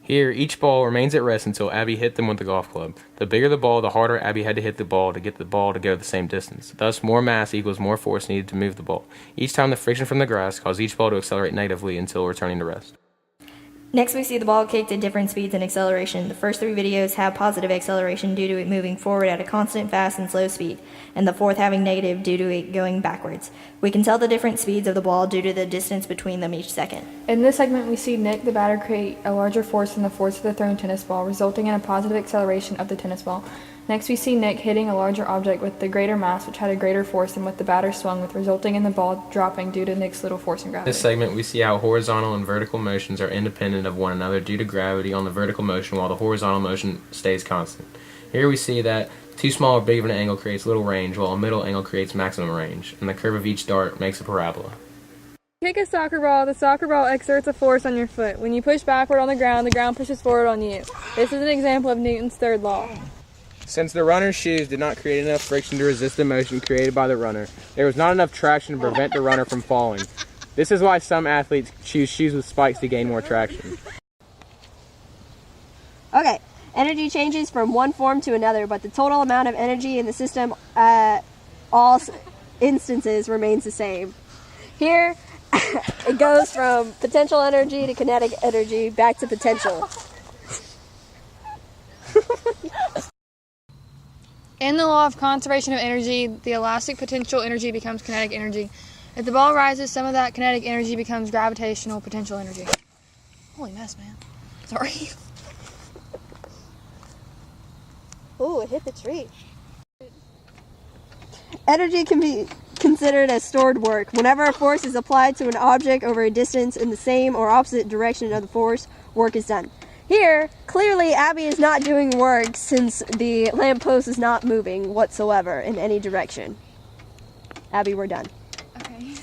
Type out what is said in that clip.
Here, each ball remains at rest until Abby hit them with the golf club. The bigger the ball, the harder Abby had to hit the ball to get the ball to go the same distance. Thus, more mass equals more force needed to move the ball. Each time the friction from the grass caused each ball to accelerate negatively until returning to rest. Next, we see the ball kicked at different speeds and acceleration. The first three videos have positive acceleration due to it moving forward at a constant, fast, and slow speed, and the fourth having negative due to it going backwards. We can tell the different speeds of the ball due to the distance between them each second. In this segment, we see Nick, the batter, create a larger force than the force of the thrown tennis ball, resulting in a positive acceleration of the tennis ball. Next, we see Nick hitting a larger object with the greater mass, which had a greater force than what the batter swung with, resulting in the ball dropping due to Nick's little force and gravity. In this segment, we see how horizontal and vertical motions are independent of one another due to gravity on the vertical motion while the horizontal motion stays constant. Here we see that too small or big of an angle creates little range, while a middle angle creates maximum range, and the curve of each dart makes a parabola. Kick a soccer ball. The soccer ball exerts a force on your foot. When you push backward on the ground pushes forward on you. This is an example of Newton's third law. Since the runner's shoes did not create enough friction to resist the motion created by the runner, there was not enough traction to prevent the runner from falling. This is why some athletes choose shoes with spikes to gain more traction. Okay, energy changes from one form to another, but the total amount of energy in the system at all instances remains the same. Here, it goes from potential energy to kinetic energy back to potential. In the law of conservation of energy, the elastic potential energy becomes kinetic energy. If the ball rises, some of that kinetic energy becomes gravitational potential energy. Holy mess, man. Sorry. Ooh, it hit the tree. Energy can be considered as stored work. Whenever a force is applied to an object over a distance in the same or opposite direction of the force, work is done. Here, clearly Abby is not doing work since the lamppost is not moving whatsoever in any direction. Abby, we're done. Okay.